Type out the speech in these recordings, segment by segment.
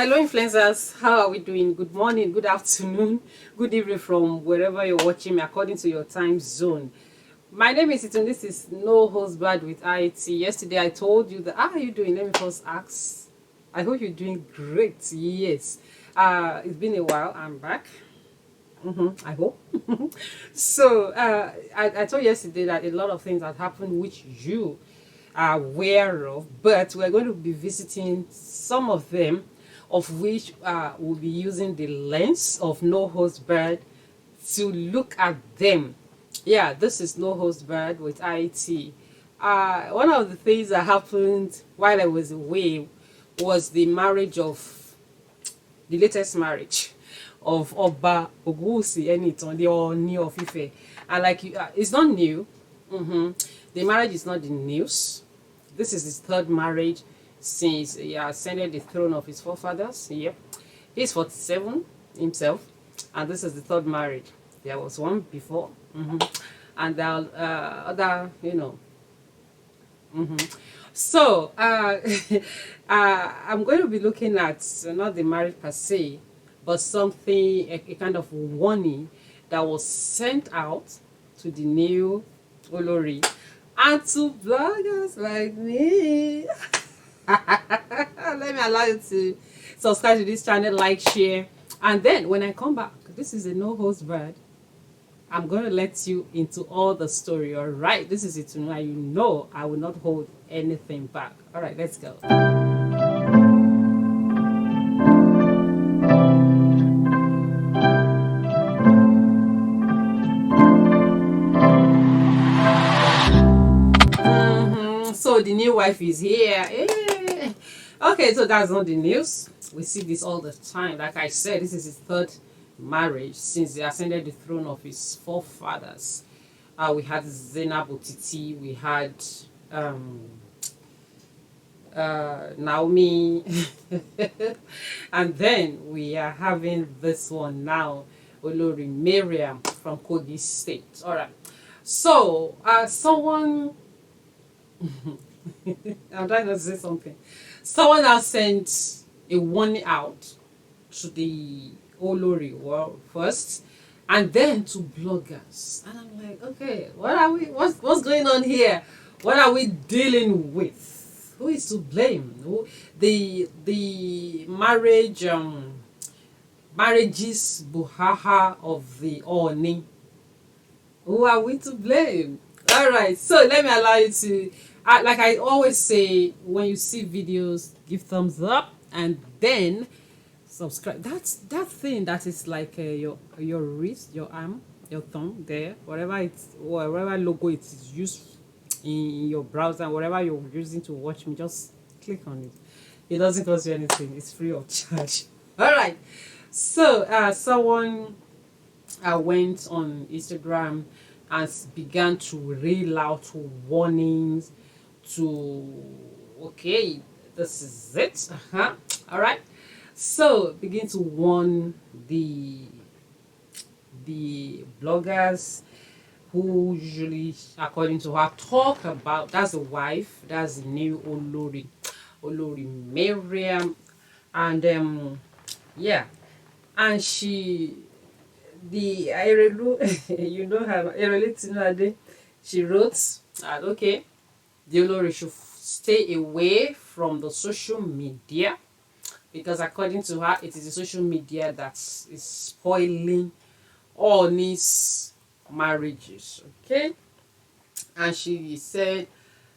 Hello, influencers. How are we doing? Good morning, good afternoon, good evening from wherever you're watching me according to your time zone. My name is Itun. This is No Husband with IT. Yesterday I told you that, how are you doing? Let me first ask. I hope you're doing great. Yes. It's been a while. I'm back. I hope. I told you yesterday that a lot of things had happened which you are aware of, but we're going to be visiting some of them, of which we'll be using the lens of No Host Bird to look at them. Yeah, this is No Host Bird with IT. One of the things that happened while I was away was the latest marriage of obaogunwusienitan, the Ooni of Ife. And it's not new. The marriage is not the news. This is his third marriage since he ascended the throne of his forefathers. Yep. He's 47 himself, and this is the third marriage. There was one before, and the other, So, I'm going to be looking at not the marriage per se, but something, a kind of warning that was sent out to the new Olori and to bloggers like me. Let me allow you to subscribe to this channel, like, share, and then when I come back, this is a no host bird. I'm going to let you into all the story. All right, this is it tonight. You know I will not hold anything back. All right, let's go. So the new wife is here. Yay. Okay, so that's not the news. We see this all the time. Like I said, this is his third marriage since he ascended the throne of his forefathers. We had Zainab Otiti, we had Naomi, and then we are having this one now, Olori Miriam from Kogi State. All right. So, someone, I'm trying to say something. Someone has sent a warning out to the Olori world first, and then to bloggers. And I'm like, okay, what are we? What's going on here? What are we dealing with? Who is to blame? The marriages buhaha of the Oni. Who are we to blame? All right, so let me allow you to, like I always say, when you see videos, give thumbs up and then subscribe. That's that thing that is like your wrist, your arm, your thumb there, whatever logo it is used in your browser, whatever you're using to watch me, just click on it. It doesn't cost you anything. It's free of charge. All right. So someone went on Instagram and began to reel out warnings to, okay, this is it. All right. So begin to warn the bloggers who usually, according to her, talk about, that's the wife, that's the new Olori Miriam, and yeah, and she, the Erelu, you know her, Erelu Tinade, she wrote that, okay, the Olori should stay away from the social media, because according to her, it is the social media that is spoiling all these marriages. Okay, and she said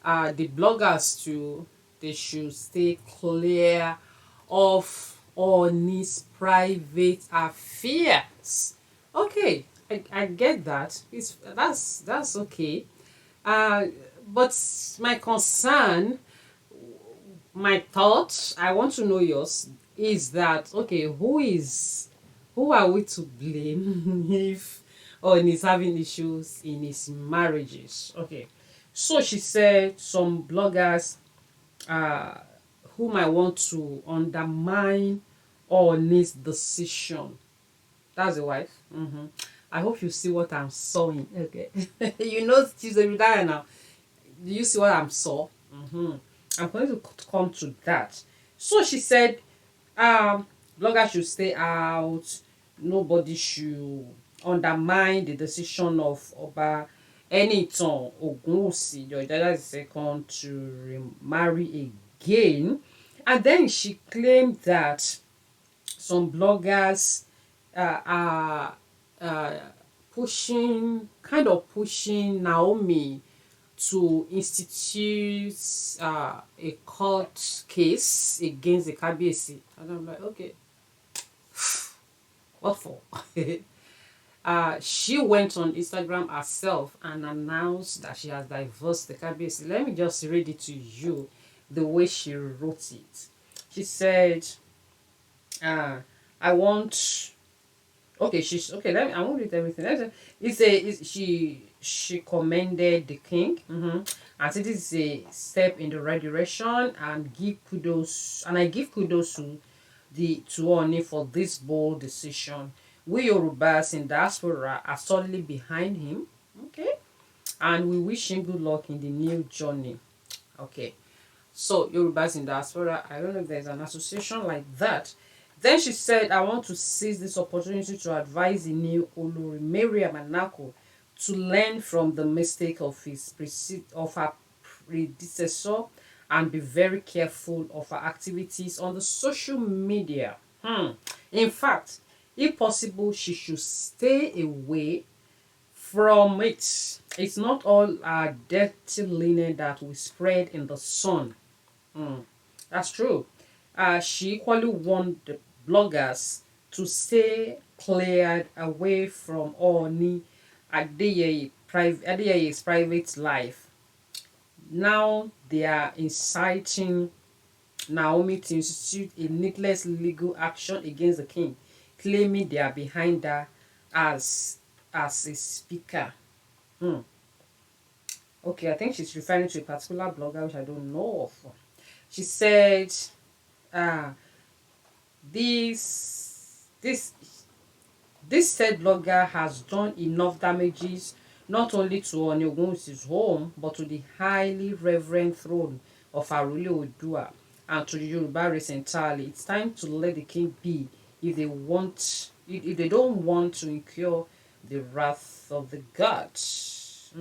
the bloggers too, they should stay clear of all these private affairs. Okay, I get that. That's okay. But my concern, my thought, I want to know yours, is that, okay, who are we to blame if or he's having issues in his marriages? Okay, so she said some bloggers uh who might want to undermine or his decision. That's the wife. I hope you see what I'm sewing. Okay. You know she's a retire now. Do you see what I'm sewing? I'm going to come to that. So she said Bloggers should stay out. Nobody should undermine the decision of Obaogunwusienitan Ogunwusi, your dad is second, to remarry again. And then she claimed that some bloggers are uh, pushing Naomi to institute a court case against the Kabiyesi. And I'm like, okay, what for? She went on Instagram herself and announced that she has divorced the Kabiyesi. Let me just read it to you the way she wrote it. She said, uh, I want okay, she's okay. I won't read everything. She commended the king, and said this is a step in the right direction, and I give kudos to Ooni for this bold decision. We Yorubas in diaspora are solidly behind him. Okay, and we wish him good luck in the new journey. Okay, so Yorubas in diaspora, I don't know if there's an association like that. Then she said, I want to seize this opportunity to advise the new Olori Mariam Anako to learn from the mistake of her predecessor and be very careful of her activities on the social media. In fact, if possible, she should stay away from it. It's not all dirty linen that we spread in the sun. That's true. She equally warned the bloggers to stay cleared away from Ooni Adeye's private life. Now they are inciting Naomi to institute a needless legal action against the king, claiming they are behind her as a speaker. Okay, I think she's referring to a particular blogger which I don't know of. She said, uh, this this said blogger has done enough damages not only to Ooni home but to the highly reverend throne of Arule Odua and to the Yoruba race entirely. It's time to let the king be if they don't want to incur the wrath of the gods.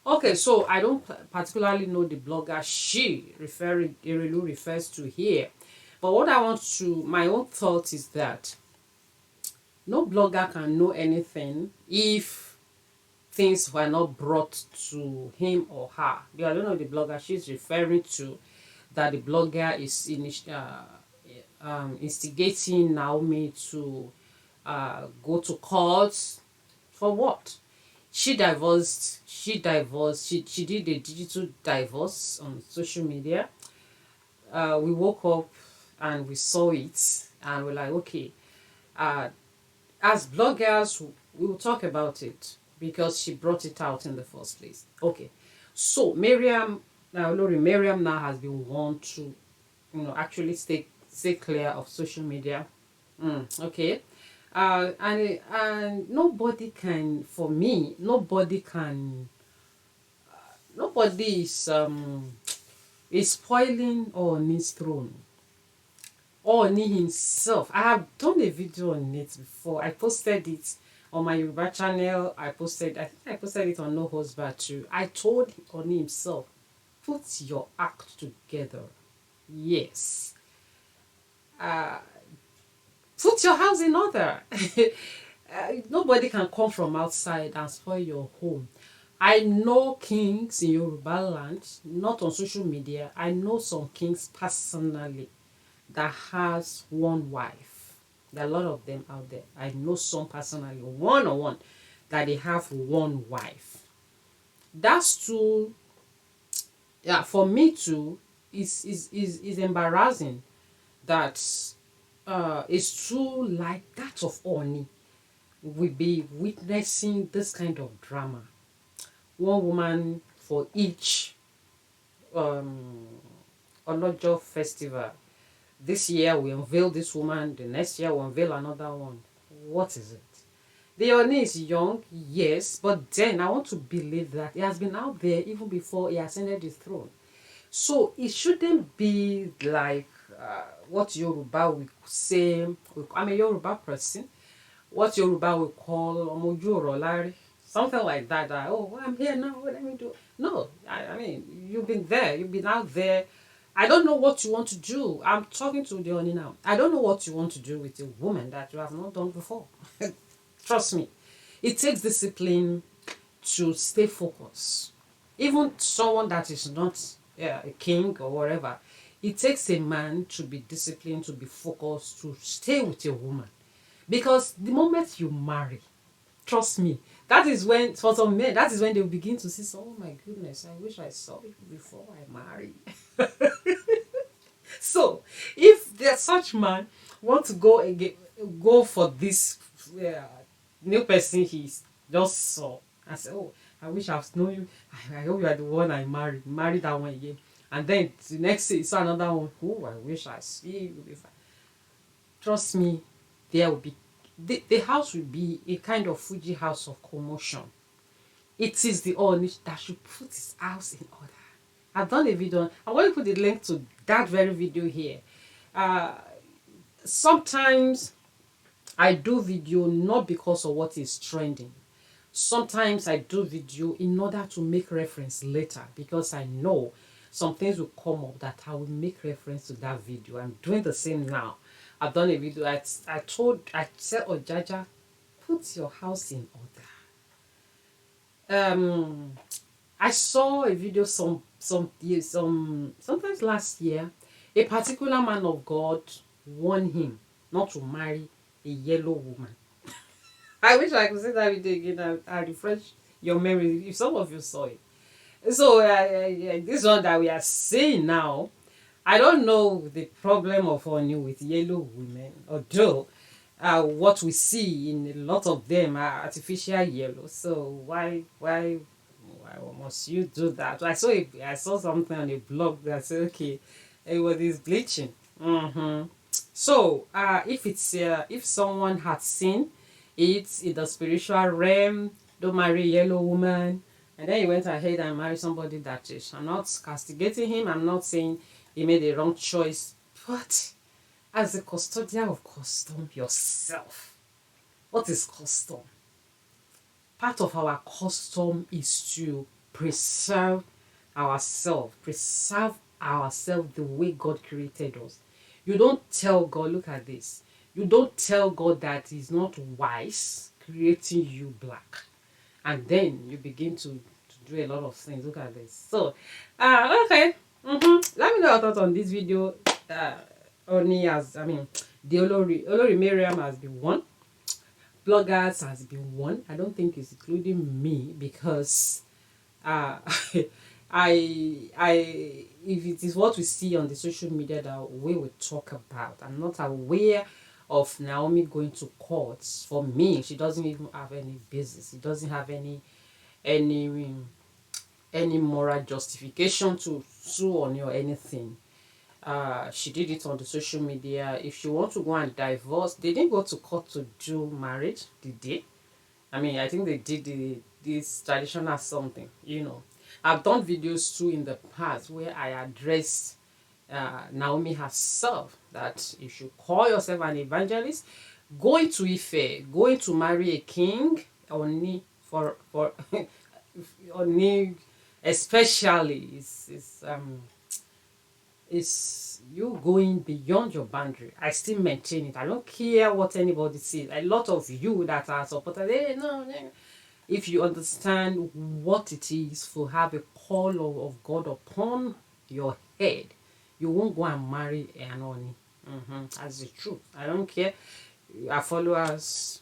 Okay, so I don't particularly know the blogger she Erelu refers to here. But what I want to, my own thought is that no blogger can know anything if things were not brought to him or her. I don't know the blogger she's referring to, that the blogger is instigating Naomi to go to court for what? She did a digital divorce on social media. We woke up and we saw it and we're like, okay, uh, as bloggers, we will talk about it because she brought it out in the first place. Okay, so Lori Miriam now has been warned to, actually stay clear of social media. Okay, and nobody can, for me, nobody is spoiling Ooni's throne. Ooni himself. I have done a video on it before. I posted it on my Yoruba channel. I think I posted it on No Husband too. I told Ooni himself, put your act together. Yes. Put your house in order. Nobody can come from outside and spoil your home. I know kings in Yoruba land, not on social media. I know some kings personally that has one wife. There are a lot of them out there. I know some personally, one on one, that they have one wife. That's too, yeah, for me too, is embarrassing that it's too like that of Oni. We be witnessing this kind of drama. One woman for each Olojo festival. This year we unveil this woman, the next year we unveil another one. What is it? The Oni is young, yes, but then I want to believe that he has been out there even before he ascended the throne. So it shouldn't be like what Yoruba will say. I'm a Yoruba person. What Yoruba will call Omoju Orolari, something like that. That, oh, I'm here now. What let me do? No, I mean, you've been there. You've been out there. I don't know what you want to do. I'm talking to the Oni now. I don't know what you want to do with a woman that you have not done before. Trust me. It takes discipline to stay focused. Even someone that is not, yeah, a king or whatever, it takes a man to be disciplined, to be focused, to stay with a woman. Because the moment you marry, trust me, that is when, for some men, that is when they begin to see, oh my goodness, I wish I saw it before I married. So, if there's such man want to go again, go for this uh, new person he's just saw and say, oh, I wish I've known you. I hope you are the one I married that one again. And then the next day, it's another one. Oh, I wish I see you before. Trust me, there will be the house will be a kind of Fuji house of commotion. It is the Oni that should put his house in order. I've done a video. I want to put the link to that very video here. Uh, Sometimes I do video not because of what is trending. Sometimes I do video in order to make reference later because I know some things will come up that I will make reference to that video. I'm doing the same now. I've done a video. I said, oh Jaja, put your house in order. I saw a video sometimes last year. A particular man of God warned him not to marry a yellow woman. I wish I could see that video again. I refresh your memory if some of you saw it. So this one that we are seeing now, I don't know the problem of Oni with yellow women, although what we see in a lot of them are artificial yellow. So why must you do that? I saw something on a blog that said, okay, it was this bleaching. So if someone had seen it in the spiritual realm, don't marry a yellow woman, and then he went ahead and married somebody that is. I'm not castigating him. I'm not saying he made a wrong choice, but as a custodian of custom yourself, what is custom? Part of our custom is to preserve ourselves the way God created us. You don't tell God, look at this. You don't tell God that He's not wise creating you black. And then you begin to do a lot of things. Look at this. So, okay. Let me know your thoughts on this video. Only as, I mean, the Olori Miriam has been won. Bloggers has been won. I don't think it's including me because uh, if it is what we see on the social media that we will talk about, I'm not aware of Naomi going to court. For me, she doesn't even have any business. She doesn't have any any moral justification to sue on you or anything. She did it on the social media. If she wants to go and divorce, they didn't go to court to do marriage, did they? I mean, I think they did this traditional something, you know. I've done videos too in the past where I addressed Naomi herself that if you call yourself an evangelist, going to Ife, going to marry a king, only for only especially is you going beyond your boundary. I still maintain it. I don't care what anybody says. A lot of you that are supporters, hey, no, if you understand what it is to have a call of God upon your head, you won't go and marry an Oni. That's the truth. I don't care. Our followers,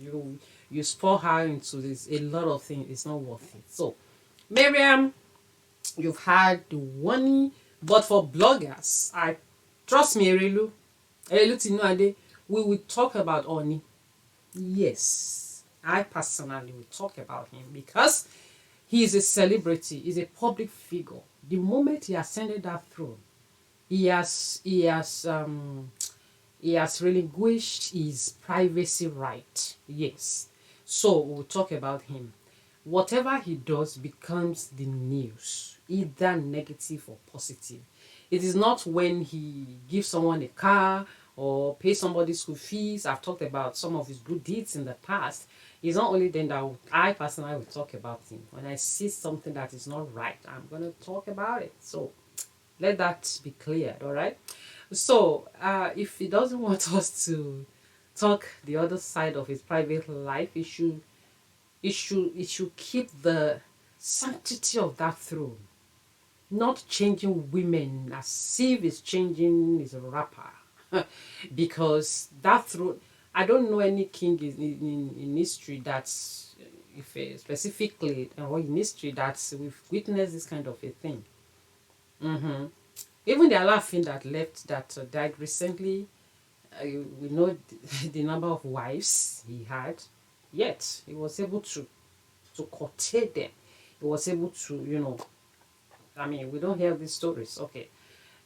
you spoil her into this a lot of things. It's not worth it. So, Miriam, you've had the warning, but for bloggers, I trust me, Erelu Tinuade, we will talk about Oni. Yes, I personally will talk about him because he is a celebrity, he's a public figure. The moment he ascended that throne, he has relinquished his privacy right. Yes. So we'll talk about him. Whatever he does becomes the news, either negative or positive. It is not when he gives someone a car or pays somebody's school fees. I've talked about some of his good deeds in the past. It's not only then that I personally will talk about him. When I see something that is not right, I'm going to talk about it. So let that be cleared, all right? So if he doesn't want us to talk the other side of his private life, it should keep the sanctity of that throne, not changing women as if it's changing his rapper. Because that throne, I don't know any king in history that's, if specifically or in history that we've witnessed this kind of a thing. Even the Alaafin that left, that died recently, we know the number of wives he had, yet he was able to curtail them. He was able to, I mean, we don't hear these stories. Okay,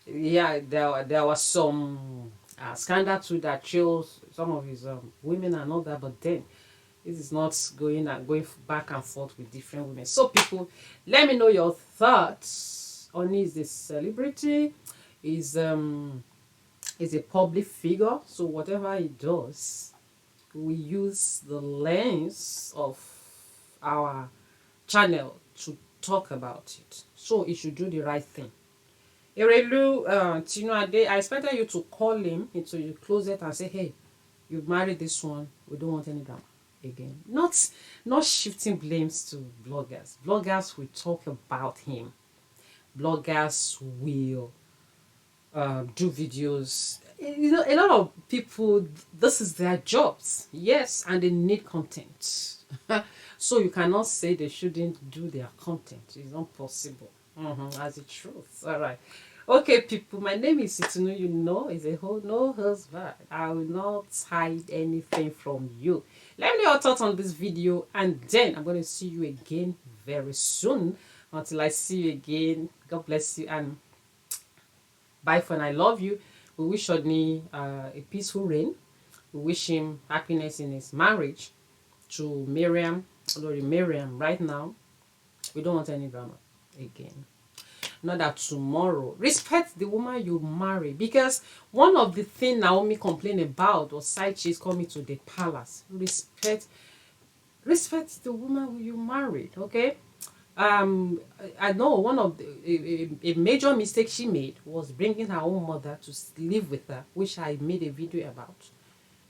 yeah, there was some scandal too that shows some of his women and all that, but then this is not going back and forth with different women. So people, let me know your thoughts on, is this celebrity, is a public figure, so whatever he does, we use the lens of our channel to talk about it. So he should do the right thing. Erelu Tinuade, I expected you to call him into your closet and say, hey, you've married this one, we don't want any drama again. Not shifting blames to bloggers. Bloggers will talk about him. Bloggers will do videos. A lot of people, this is their jobs, yes, and they need content. So you cannot say they shouldn't do their content. It's not possible. As the truth. All right. Okay, people, my name is Itunu. It's a whole no husband. I will not hide anything from you. Let me know your thoughts on this video, and then I'm going to see you again very soon. Until I see you again, God bless you and bye for now. I love you. We wish Odni a peaceful reign. We wish him happiness in his marriage to Miriam, Lori Miriam. Right now, we don't want any drama again. Not that tomorrow. Respect the woman you marry, because one of the things Naomi complained about was side chicks coming to the palace. Respect the woman who you married. Okay. I know one of a major mistake she made was bringing her own mother to live with her, which I made a video about.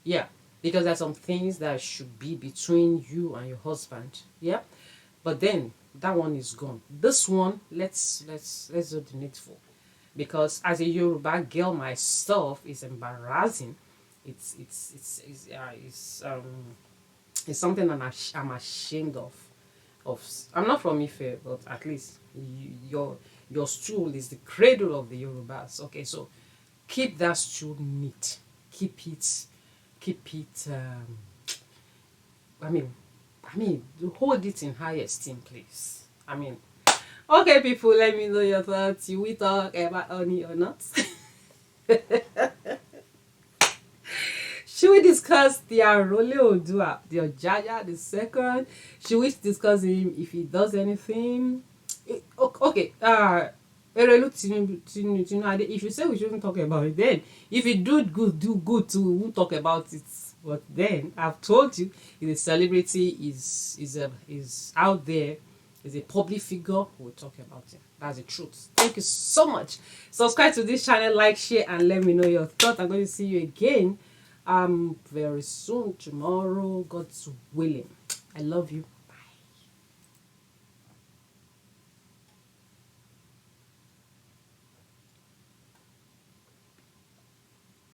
Yeah, because there's some things that should be between you and your husband. Yeah, but then that one is gone. This one, let's do the needful, because as a Yoruba girl myself, it's embarrassing. It's something I'm ashamed of. I'm not from Ife, but at least your stool is the cradle of the Yorubas. Okay, so keep that stool neat. Keep it. I mean, hold it in high esteem, please. I mean, okay, people, let me know your thoughts. You will talk about Ooni or not? Should we discuss the Arole Odua, the Ojaja, the second? Should we discuss him if he does anything? Okay, Erelu Tinuade, if you say we shouldn't talk about it, then if you do good too, we won't talk about it. But then I've told you, if a celebrity is out there, is a public figure, we'll talk about it. That's the truth. Thank you so much. Subscribe to this channel, like, share, and let me know your thoughts. I'm going to see you again very soon, tomorrow, God's willing. I love you.